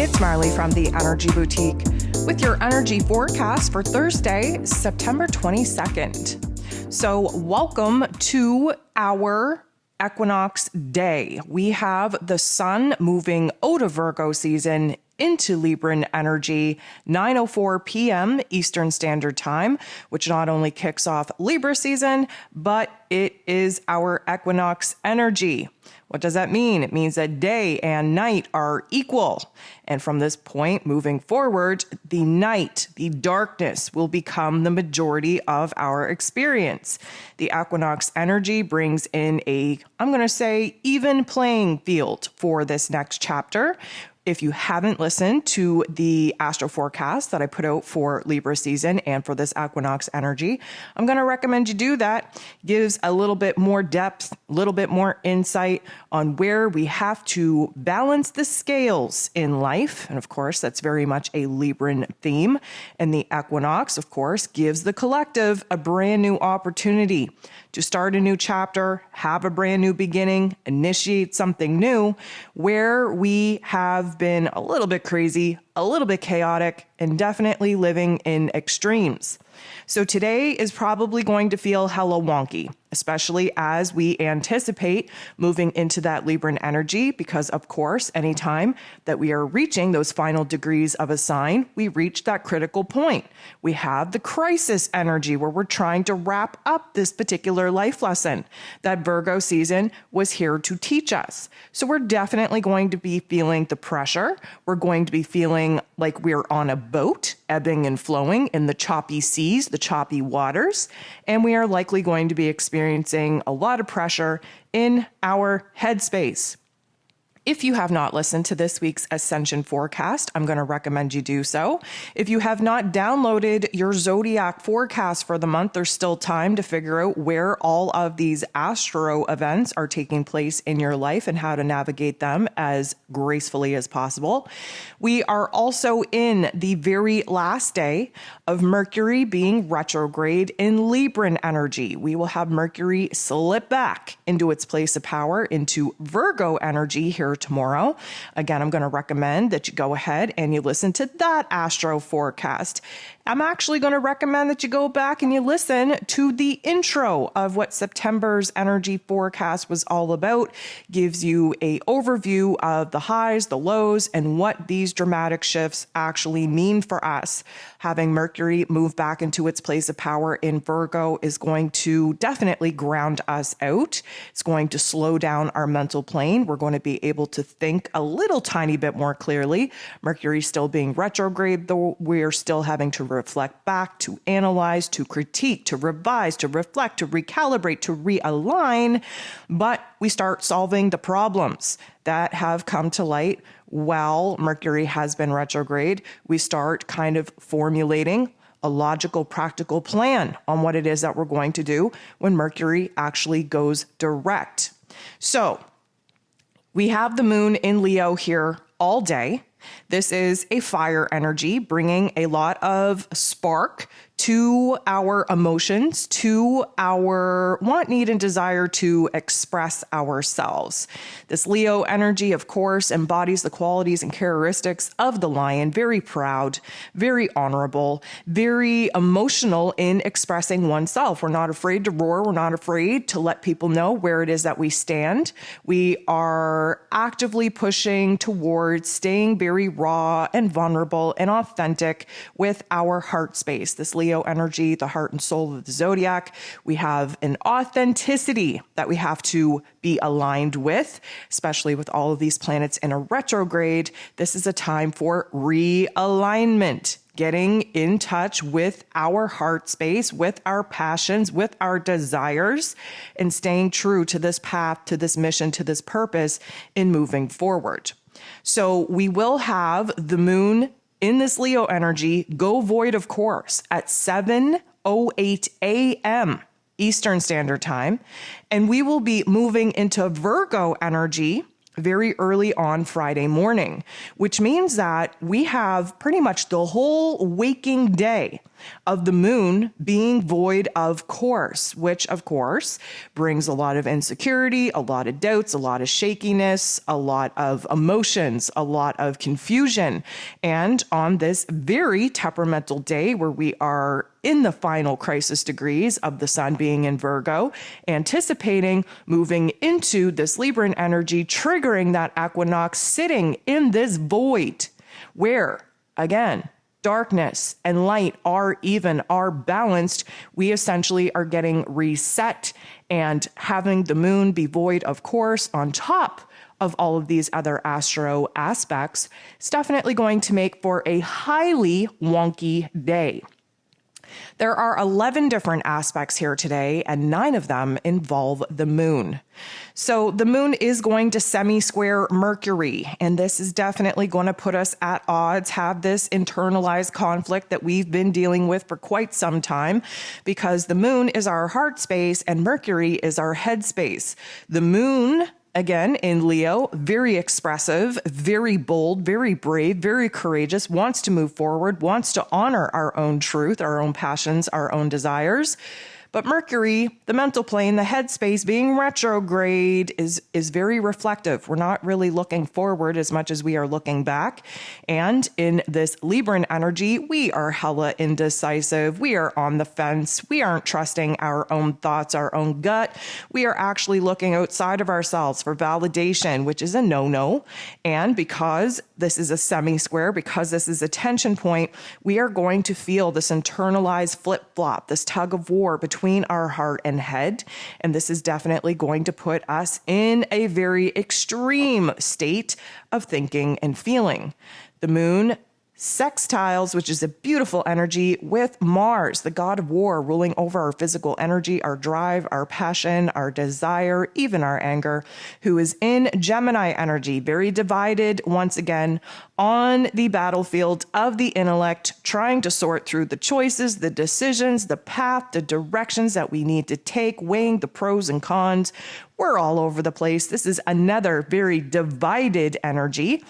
It's Marley from the Energy Boutique with your energy forecast for Thursday, September 22nd. So welcome to our Equinox day. We have the sun moving out of Virgo season into Libran energy, 9:04 p.m. Eastern Standard Time, which not only kicks off Libra season, but it is our equinox energy. What does that mean? It means that day and night are equal. And from this point moving forward, the night, the darkness will become the majority of our experience. The equinox energy brings in I'm going to say, even playing field for this next chapter. If you haven't listened to the astro forecast that I put out for Libra season and for this equinox energy, I'm going to recommend you do that. Gives a little bit more depth, a little bit more insight on where we have to balance the scales in life. And of course, that's very much a Libran theme. And the equinox, of course, gives the collective a brand new opportunity to start a new chapter, have a brand new beginning, initiate something new, where we have been a little bit crazy, a little bit chaotic, and definitely living in extremes. So today is probably going to feel hella wonky, especially as we anticipate moving into that Libran energy, because of course, anytime that we are reaching those final degrees of a sign, we reach that critical point. We have the crisis energy where we're trying to wrap up this particular life lesson that Virgo season was here to teach us. So we're definitely going to be feeling the pressure. We're going to be feeling like we're on a boat, ebbing and flowing in the choppy seas, the choppy waters, and we are likely going to be experiencing a lot of pressure in our headspace. If you have not listened to this week's Ascension forecast, I'm going to recommend you do so. If you have not downloaded your zodiac forecast for the month, there's still time to figure out where all of these astro events are taking place in your life and how to navigate them as gracefully as possible. We are also in the very last day of Mercury being retrograde in Libran energy. We will have Mercury slip back into its place of power into Virgo energy here tomorrow. Again, I'm going to recommend that you go ahead and you listen to that astro forecast. I'm actually going to recommend that you go back and you listen to the intro of what September's energy forecast was all about. Gives you an overview of the highs, the lows, and what these dramatic shifts actually mean for us. Having Mercury move back into its place of power in Virgo is going to definitely ground us out. It's going to slow down our mental plane. We're going to be able to think a little tiny bit more clearly. Mercury still being retrograde, though we're still having to reflect back, to analyze, to critique, to revise, to reflect, to recalibrate, to realign. But we start solving the problems that have come to light while Mercury has been retrograde. We start kind of formulating a logical, practical plan on what it is that we're going to do when Mercury actually goes direct. So we have the moon in Leo here all day. This is a fire energy, bringing a lot of spark to our emotions, to our want, need, and desire to express ourselves. This Leo energy, of course, embodies the qualities and characteristics of the lion. Very proud, very honorable, very emotional in expressing oneself. We're not afraid to roar. We're not afraid to let people know where it is that we stand. We are actively pushing towards staying very raw and vulnerable and authentic with our heart space. This Leo energy, the heart and soul of the zodiac. We have an authenticity that we have to be aligned with, especially with all of these planets in a retrograde. This is a time for realignment, getting in touch with our heart space, with our passions, with our desires, and staying true to this path, to this mission, to this purpose in moving forward. So we will have the moon in this Leo energy go void, of course, at 7:08 a.m. Eastern Standard Time. And we will be moving into Virgo energy very early on Friday morning, which means that we have pretty much the whole waking day of the moon being void of course, which of course brings a lot of insecurity, a lot of doubts, a lot of shakiness, a lot of emotions, a lot of confusion. And on this very temperamental day where we are in the final crisis degrees of the sun being in Virgo, anticipating moving into this Libran energy, triggering that equinox, sitting in this void where, again, darkness and light are balanced, we essentially are getting reset, and having the moon be void of course on top of all of these other astro aspects is definitely going to make for a highly wonky day. There are 11 different aspects here today, and 9 of them involve the moon. So the moon is going to semi-square Mercury, and this is definitely going to put us at odds, have this internalized conflict that we've been dealing with for quite some time, because the moon is our heart space and Mercury is our head space. The moon, again, in Leo, very expressive, very bold, very brave, very courageous, wants to move forward, wants to honor our own truth, our own passions, our own desires. But Mercury, the mental plane, the headspace, being retrograde is very reflective. We're not really looking forward as much as we are looking back. And in this Libran energy, we are hella indecisive. We are on the fence. We aren't trusting our own thoughts, our own gut. We are actually looking outside of ourselves for validation, which is a no-no. And because this is a semi-square, because this is a tension point, we are going to feel this internalized flip-flop, this tug of war between our heart and head. And this is definitely going to put us in a very extreme state of thinking and feeling. The moon sextiles, which is a beautiful energy, with Mars, the god of war, ruling over our physical energy, our drive, our passion, our desire, even our anger, who is in Gemini energy, very divided once again on the battlefield of the intellect, trying to sort through the choices, the decisions, the path, the directions that we need to take, weighing the pros and cons. We're all over the place. This is another very divided energy.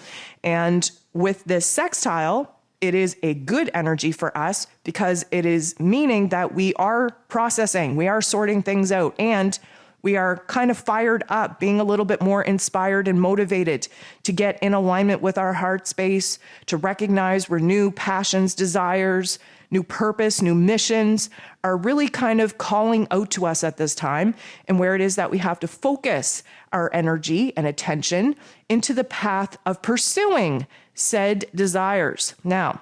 And with this sextile, it is a good energy for us because it is meaning that we are processing, we are sorting things out, and we are kind of fired up, being a little bit more inspired and motivated to get in alignment with our heart space, to recognize where new passions, desires, new purpose, new missions are really kind of calling out to us at this time, and where it is that we have to focus our energy and attention into the path of pursuing said desires. Now,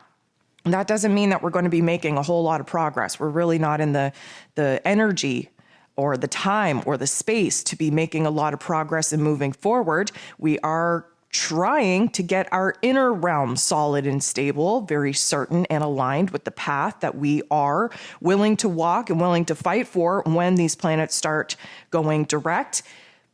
that doesn't mean that we're going to be making a whole lot of progress. We're really not in the energy or the time or the space to be making a lot of progress and moving forward. We are trying to get our inner realm solid and stable, very certain and aligned with the path that we are willing to walk and willing to fight for when these planets start going direct.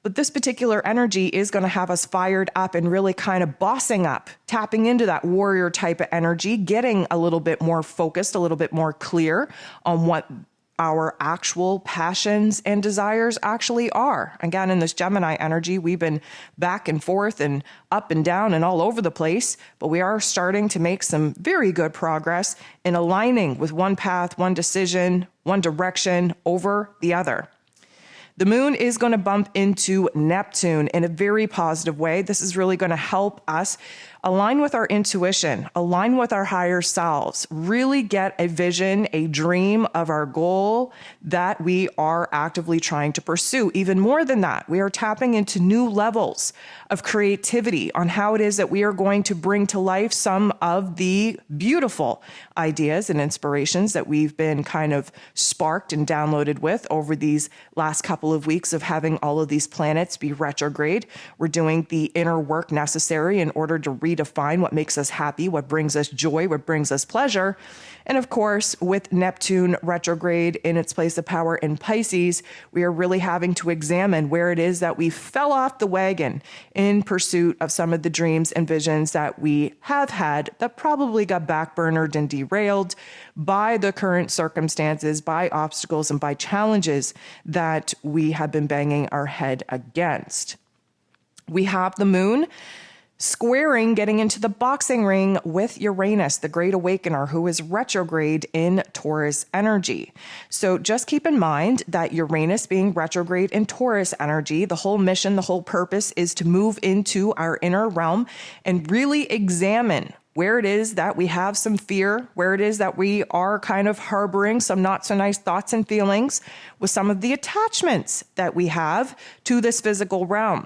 But this particular energy is going to have us fired up and really kind of bossing up, tapping into that warrior type of energy, getting a little bit more focused, a little bit more clear on what our actual passions and desires actually are. Again, in this Gemini energy, we've been back and forth and up and down and all over the place, but we are starting to make some very good progress in aligning with one path, one decision, one direction over the other. The moon is going to bump into Neptune in a very positive way. This is really going to help us align with our intuition, align with our higher selves, really get a vision, a dream of our goal that we are actively trying to pursue. Even more than that, we are tapping into new levels of creativity on how it is that we are going to bring to life some of the beautiful ideas and inspirations that we've been kind of sparked and downloaded with over these last couple of weeks of having all of these planets be retrograde. We're doing the inner work necessary in order to redefine what makes us happy, what brings us joy, what brings us pleasure. And of course, with Neptune retrograde in its place of power in Pisces, we are really having to examine where it is that we fell off the wagon in pursuit of some of the dreams and visions that we have had that probably got backburnered and derailed by the current circumstances, by obstacles, and by challenges that we have been banging our head against. We have the moon squaring, getting into the boxing ring with Uranus, the great awakener, who is retrograde in Taurus energy. So just keep in mind that Uranus being retrograde in Taurus energy, the whole mission, the whole purpose is to move into our inner realm and really examine where it is that we have some fear, where it is that we are kind of harboring some not so nice thoughts and feelings with some of the attachments that we have to this physical realm.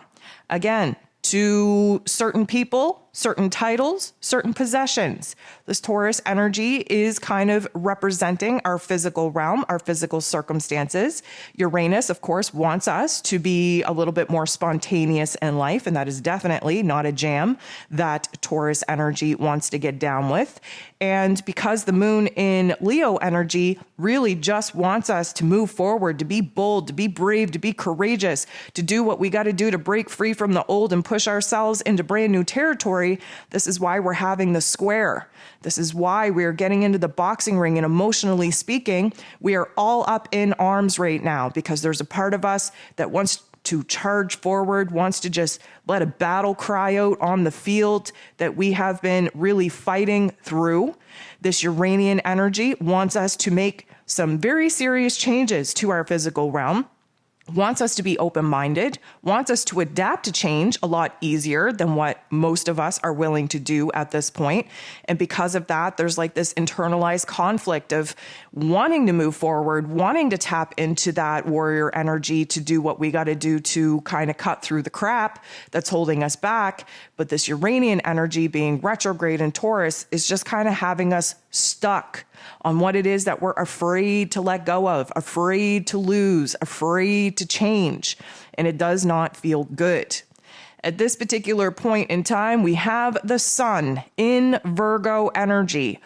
Again, to certain people, certain titles, certain possessions. This Taurus energy is kind of representing our physical realm, our physical circumstances. Uranus, of course, wants us to be a little bit more spontaneous in life, and that is definitely not a jam that Taurus energy wants to get down with. And because the moon in Leo energy really just wants us to move forward, to be bold, to be brave, to be courageous, to do what we got to do to break free from the old and push ourselves into brand new territory, this is why we're having the square. This is why we're getting into the boxing ring, and emotionally speaking, we are all up in arms right now because there's a part of us that wants to charge forward, wants to just let a battle cry out on the field that we have been really fighting through. This Uranian energy wants us to make some very serious changes to our physical realm, wants us to be open-minded, wants us to adapt to change a lot easier than what most of us are willing to do at this point. And because of that, there's like this internalized conflict of wanting to move forward, wanting to tap into that warrior energy to do what we got to do to kind of cut through the crap that's holding us back. But this Uranian energy being retrograde in Taurus is just kind of having us stuck on what it is that we're afraid to let go of, afraid to lose, afraid to change. And it does not feel good. At this particular point in time, we have the sun in Virgo energy,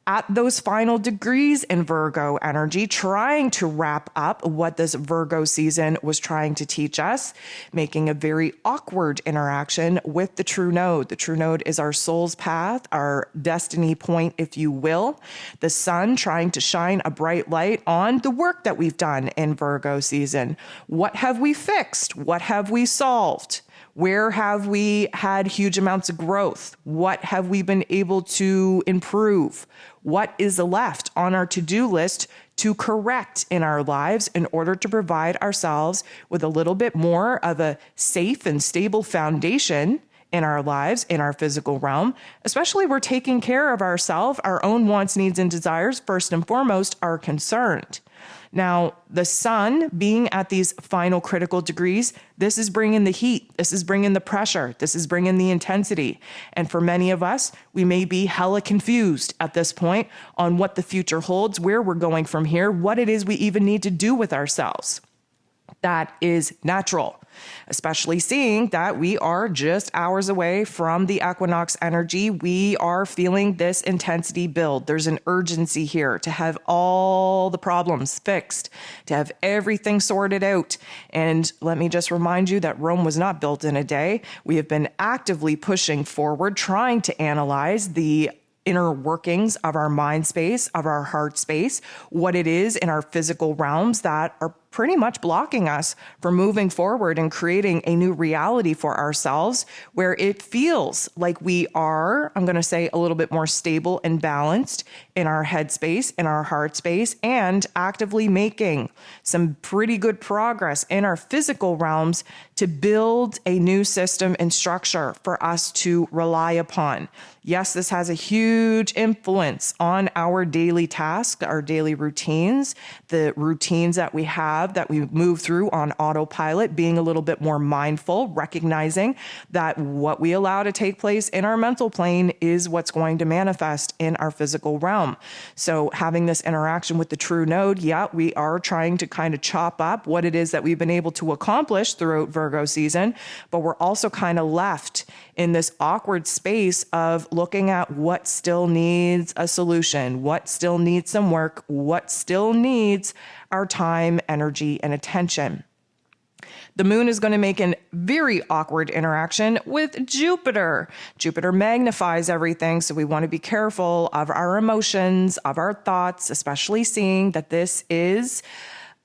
at those final degrees in Virgo energy, trying to wrap up what this Virgo season was trying to teach us, making a very awkward interaction with the true node. The true node is our soul's path, our destiny point, if you will. The sun trying to shine a bright light on the work that we've done in Virgo season. What have we fixed? What have we solved? Where have we had huge amounts of growth? What have we been able to improve? What is left on our to-do list to correct in our lives in order to provide ourselves with a little bit more of a safe and stable foundation in our lives, in our physical realm? Especially we're taking care of ourselves, our own wants, needs, and desires, first and foremost, are concerned. Now, the sun being at these final critical degrees, this is bringing the heat, this is bringing the pressure, this is bringing the intensity. And for many of us, we may be hella confused at this point on what the future holds, where we're going from here, what it is we even need to do with ourselves. That is natural, especially seeing that we are just hours away from the equinox energy. We are feeling this intensity build. There's an urgency here to have all the problems fixed, to have everything sorted out. And let me just remind you that Rome was not built in a day. We have been actively pushing forward, trying to analyze the inner workings of our mind space, of our heart space, what it is in our physical realms that are pretty much blocking us from moving forward and creating a new reality for ourselves where it feels like we are, I'm going to say, a little bit more stable and balanced in our head space, in our heart space, and actively making some pretty good progress in our physical realms to build a new system and structure for us to rely upon. Yes, this has a huge influence on our daily tasks, our daily routines, the routines that we have that we move through on autopilot, being a little bit more mindful, recognizing that what we allow to take place in our mental plane is what's going to manifest in our physical realm. So having this interaction with the true node, yeah, we are trying to kind of chop up what it is that we've been able to accomplish throughout Virgo season, but we're also kind of left in this awkward space of looking at what still needs a solution, what still needs some work, what still needs our time, energy, and attention. The moon is going to make a very awkward interaction with Jupiter. Jupiter magnifies everything, so we want to be careful of our emotions, of our thoughts, especially seeing that this is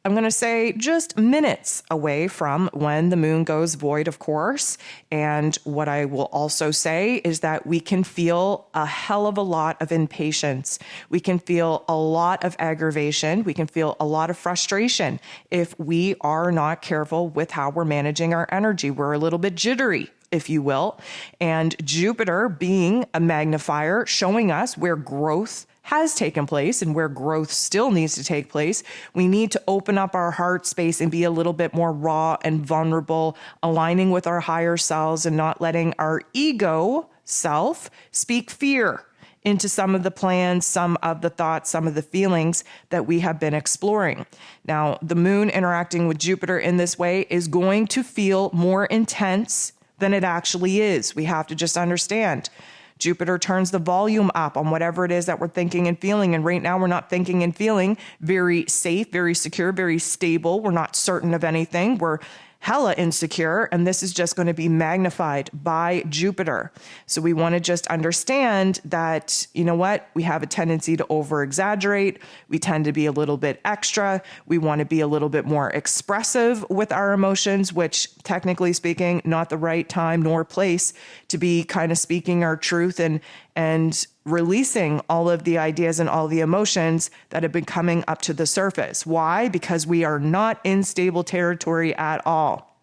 I'm going to say just minutes away from when the moon goes void, of course. And what I will also say is that we can feel a hell of a lot of impatience. We can feel a lot of aggravation. We can feel a lot of frustration if we are not careful with how we're managing our energy. We're a little bit jittery, if you will. And Jupiter being a magnifier, showing us where growth has taken place and where growth still needs to take place. We need to open up our heart space and be a little bit more raw and vulnerable, aligning with our higher selves and not letting our ego self speak fear into some of the plans, some of the thoughts, some of the feelings that we have been exploring. Now, the moon interacting with Jupiter in this way is going to feel more intense than it actually is. We have to just understand. Jupiter turns the volume up on whatever it is that we're thinking and feeling. And right now we're not thinking and feeling very safe, very secure, very stable. We're not certain of anything. We're hella insecure, and this is just going to be magnified by Jupiter. So we want to just understand that, you know what, we have a tendency to over exaggerate. We tend to be a little bit extra. We want to be a little bit more expressive with our emotions, which technically speaking, not the right time nor place to be kind of speaking our truth and releasing all of the ideas and all the emotions that have been coming up to the surface. Why? Because we are not in stable territory at all.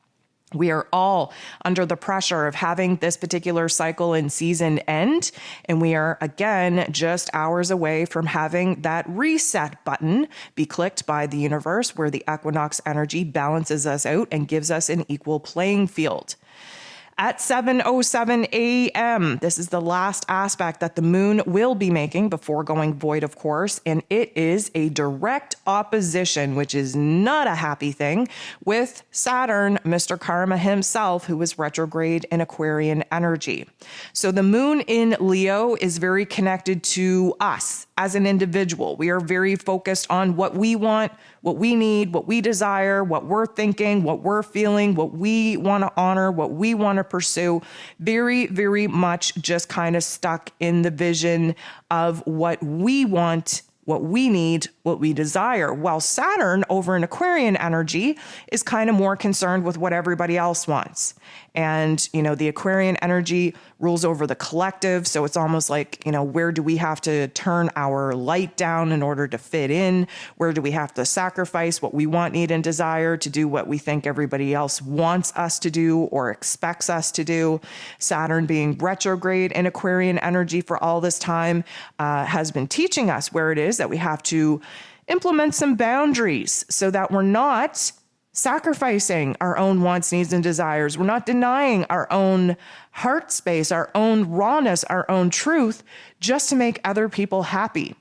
We are all under the pressure of having this particular cycle and season end. And we are, again, just hours away from having that reset button be clicked by the universe, where the equinox energy balances us out and gives us an equal playing field. At 7:07 a.m., this is the last aspect that the moon will be making before going void, of course, and it is a direct opposition, which is not a happy thing, with Saturn, Mr. Karma himself, who is retrograde in Aquarian energy. So the moon in Leo is very connected to us as an individual. We are very focused on what we want, what we need, what we desire, what we're thinking, what we're feeling, what we want to honor, what we want to pursue. Very, very much just kind of stuck in the vision of what we want, what we need, what we desire. While Saturn over in Aquarian energy is kind of more concerned with what everybody else wants. And, you know, the Aquarian energy rules over the collective. So it's almost like, you know, where do we have to turn our light down in order to fit in? Where do we have to sacrifice what we want, need, and desire to do what we think everybody else wants us to do or expects us to do? Saturn being retrograde in Aquarian energy for all this time has been teaching us where it is that we have to implement some boundaries so that we're not sacrificing our own wants, needs, and desires. We're not denying our own heart space, our own rawness, our own truth, just to make other people happy.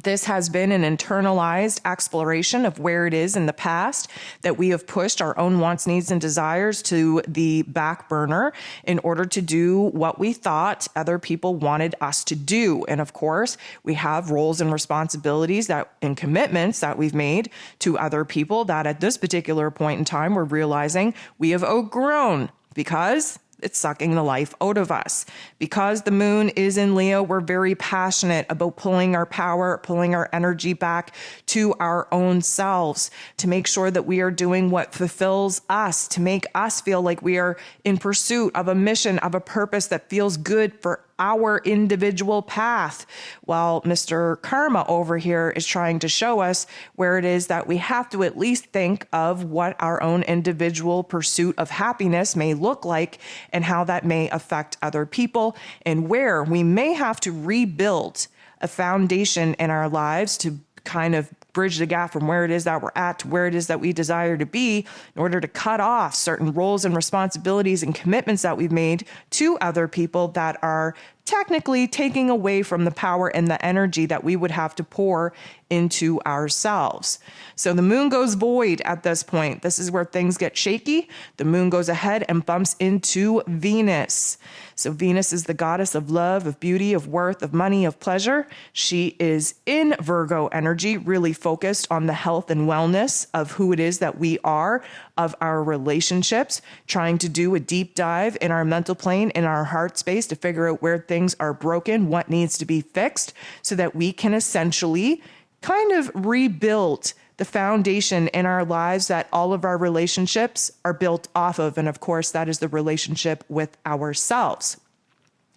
This has been an internalized exploration of where it is in the past that we have pushed our own wants, needs, and desires to the back burner in order to do what we thought other people wanted us to do. And of course, we have roles and responsibilities and commitments that we've made to other people that at this particular point in time, we're realizing we have outgrown because it's sucking the life out of us. Because the moon is in Leo, we're very passionate about pulling our power, pulling our energy back to our own selves, to make sure that we are doing what fulfills us, to make us feel like we are in pursuit of a mission, of a purpose that feels good for our individual path. While Mr. Karma over here is trying to show us where it is that we have to at least think of what our own individual pursuit of happiness may look like and how that may affect other people, and where we may have to rebuild a foundation in our lives to kind of bridge the gap from where it is that we're at to where it is that we desire to be, in order to cut off certain roles and responsibilities and commitments that we've made to other people that are technically taking away from the power and the energy that we would have to pour into ourselves. So the moon goes void at this point. This is where things get shaky. The moon goes ahead and bumps into Venus. So Venus is the goddess of love, of beauty, of worth, of money, of pleasure. She is in Virgo energy, really focused on the health and wellness of who it is that we are, of our relationships, trying to do a deep dive in our mental plane, in our heart space, to figure out where things are broken, what needs to be fixed, so that we can essentially kind of rebuild the foundation in our lives that all of our relationships are built off of. And of course, that is the relationship with ourselves.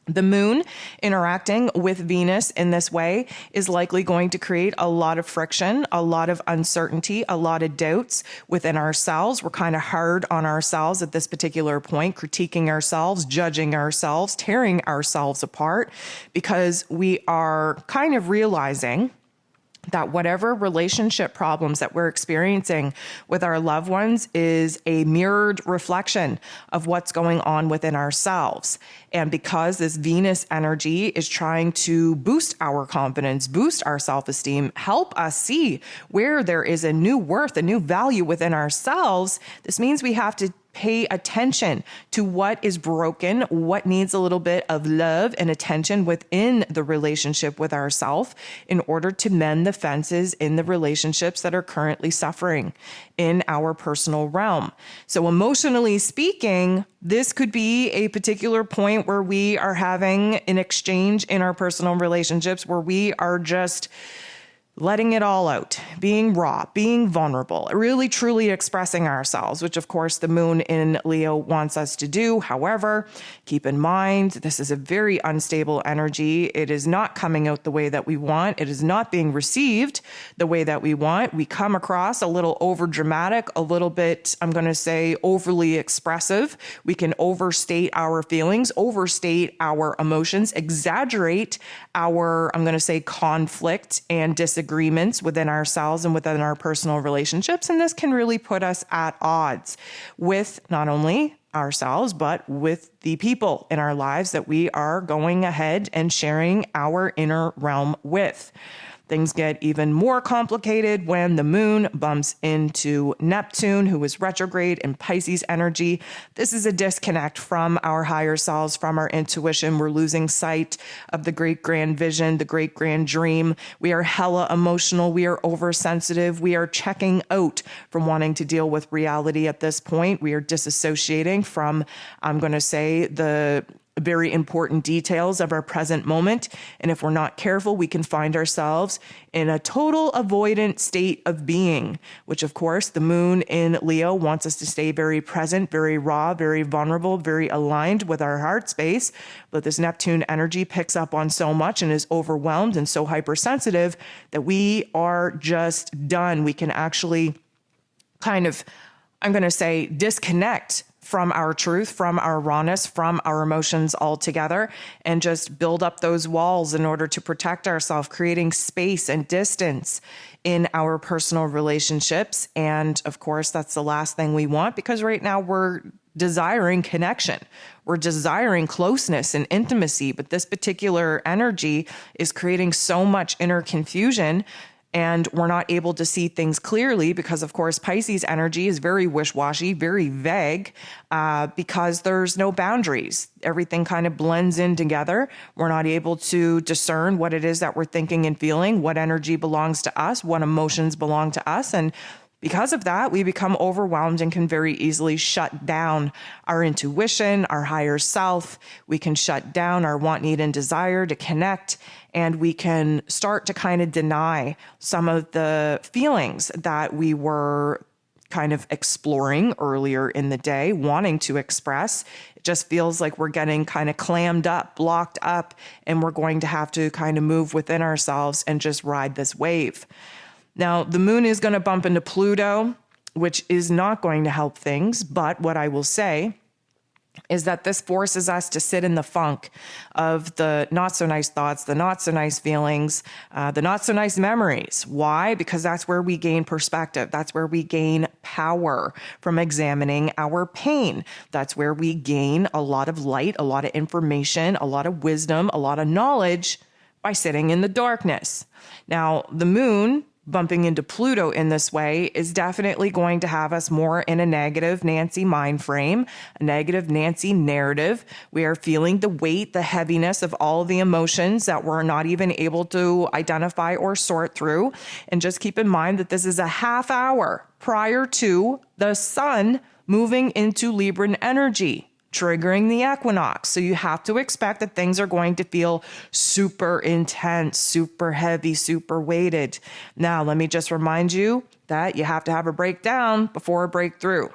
The moon interacting with Venus in this way is likely going to create a lot of friction, a lot of uncertainty, a lot of doubts within ourselves. We're kind of hard on ourselves at this particular point, critiquing ourselves, judging ourselves, tearing ourselves apart, because we are kind of realizing that whatever relationship problems that we're experiencing with our loved ones is a mirrored reflection of what's going on within ourselves. And because this Venus energy is trying to boost our confidence, boost our self-esteem, help us see where there is a new worth, a new value within ourselves, this means we have to pay attention to what is broken, what needs a little bit of love and attention within the relationship with ourselves in order to mend the fences in the relationships that are currently suffering in our personal realm. So emotionally speaking, this could be a particular point where we are having an exchange in our personal relationships where we are just letting it all out, being raw, being vulnerable, really truly expressing ourselves, which of course the moon in Leo wants us to do. However, keep in mind, this is a very unstable energy. It is not coming out the way that we want. It is not being received the way that we want. We come across a little over dramatic, a little bit, I'm going to say, overly expressive. We can overstate our feelings, overstate our emotions, exaggerate our, I'm going to say, conflict and disagreements within ourselves and within our personal relationships. And this can really put us at odds with not only ourselves, but with the people in our lives that we are going ahead and sharing our inner realm with. Things get even more complicated when the moon bumps into Neptune, who is retrograde in Pisces energy. This is a disconnect from our higher selves, from our intuition. We're losing sight of the great grand vision, the great grand dream. We are hella emotional. We are oversensitive. We are checking out from wanting to deal with reality at this point. We are disassociating from, I'm going to say, the very important details of our present moment. And if we're not careful, we can find ourselves in a total avoidant state of being, which of course the moon in Leo wants us to stay very present, very raw, very vulnerable, very aligned with our heart space. But this Neptune energy picks up on so much and is overwhelmed and so hypersensitive that we are just done. We can actually kind of, I'm going to say, disconnect from our truth, from our rawness, from our emotions altogether, and just build up those walls in order to protect ourselves, creating space and distance in our personal relationships. And of course, that's the last thing we want, because right now we're desiring connection. We're desiring closeness and intimacy, but this particular energy is creating so much inner confusion. And we're not able to see things clearly because, of course, Pisces energy is very wish-washy, very vague, because there's no boundaries. Everything kind of blends in together. We're not able to discern what it is that we're thinking and feeling, what energy belongs to us, what emotions belong to us. And because of that, we become overwhelmed and can very easily shut down our intuition, our higher self. We can shut down our want, need, and desire to connect. And we can start to kind of deny some of the feelings that we were kind of exploring earlier in the day, wanting to express. It just feels like we're getting kind of clammed up, blocked up, and we're going to have to kind of move within ourselves and just ride this wave. Now, the moon is going to bump into Pluto, which is not going to help things. But what I will say is that this forces us to sit in the funk of the not so nice thoughts, the not so nice feelings, the not so nice memories. Why? Because that's where we gain perspective. That's where we gain power from examining our pain. That's where we gain a lot of light, a lot of information, a lot of wisdom, a lot of knowledge by sitting in the darkness. Now, the moon bumping into Pluto in this way is definitely going to have us more in a negative Nancy mind frame, a negative Nancy narrative. We are feeling the weight, the heaviness of all of the emotions that we're not even able to identify or sort through. And just keep in mind that this is a half hour prior to the sun moving into Libran energy. triggering the equinox. So you have to expect that things are going to feel super intense, super heavy, super weighted. Now, let me just remind you that you have to have a breakdown before a breakthrough.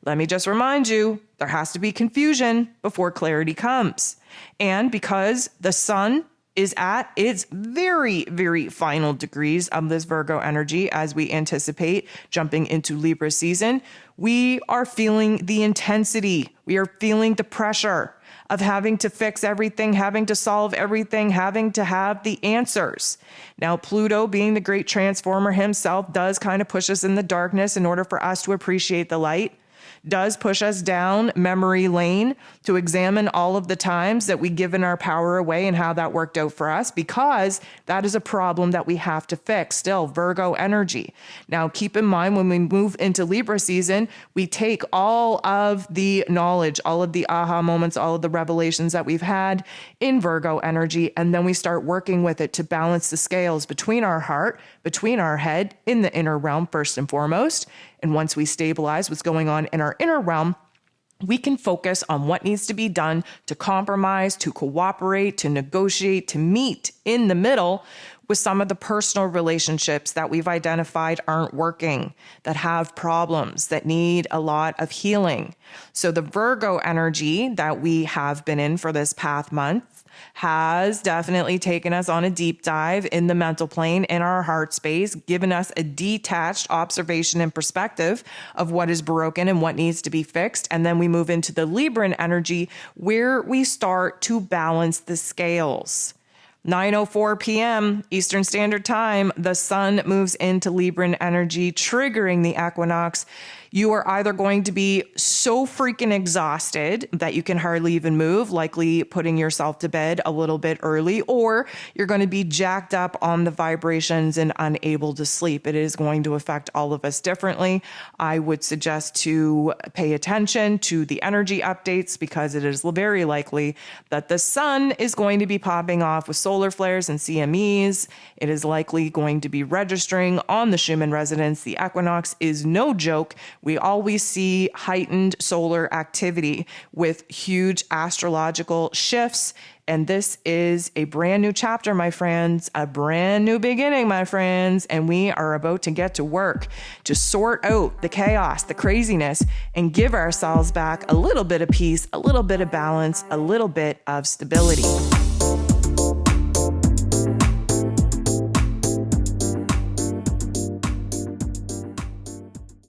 Let me just remind you, there has to be confusion before clarity comes. And because the sun is at its very, very final degrees of this Virgo energy as we anticipate jumping into Libra season, we are feeling the intensity. We are feeling the pressure of having to fix everything, having to solve everything, having to have the answers. Now, Pluto, being the great transformer himself, does kind of push us in the darkness in order for us to appreciate the light. Does push us down memory lane to examine all of the times that we've given our power away and how that worked out for us, because that is a problem that we have to fix. Still, Virgo energy. Now, keep in mind, when we move into Libra season, we take all of the knowledge, all of the aha moments, all of the revelations that we've had in Virgo energy, and then we start working with it to balance the scales between our heart, between our head, in the inner realm, first and foremost. And once we stabilize what's going on in our inner realm, we can focus on what needs to be done to compromise, to cooperate, to negotiate, to meet in the middle with some of the personal relationships that we've identified aren't working, that have problems, that need a lot of healing. So the Virgo energy that we have been in for this past month has definitely taken us on a deep dive in the mental plane, in our heart space, given us a detached observation and perspective of what is broken and what needs to be fixed. And then we move into the Libran energy, where we start to balance the scales. 9:04 p.m. Eastern Standard Time, the sun moves into Libran energy, triggering the equinox. You are either going to be so freaking exhausted that you can hardly even move, likely putting yourself to bed a little bit early, or you're going to be jacked up on the vibrations and unable to sleep. It is going to affect all of us differently. I would suggest to pay attention to the energy updates, because it is very likely that the sun is going to be popping off with solar flares and CMEs. It is likely going to be registering on the Schumann Resonance. The equinox is no joke. We always see heightened solar activity with huge astrological shifts. And this is a brand new chapter, my friends, a brand new beginning, my friends. And we are about to get to work to sort out the chaos, the craziness, and give ourselves back a little bit of peace, a little bit of balance, a little bit of stability.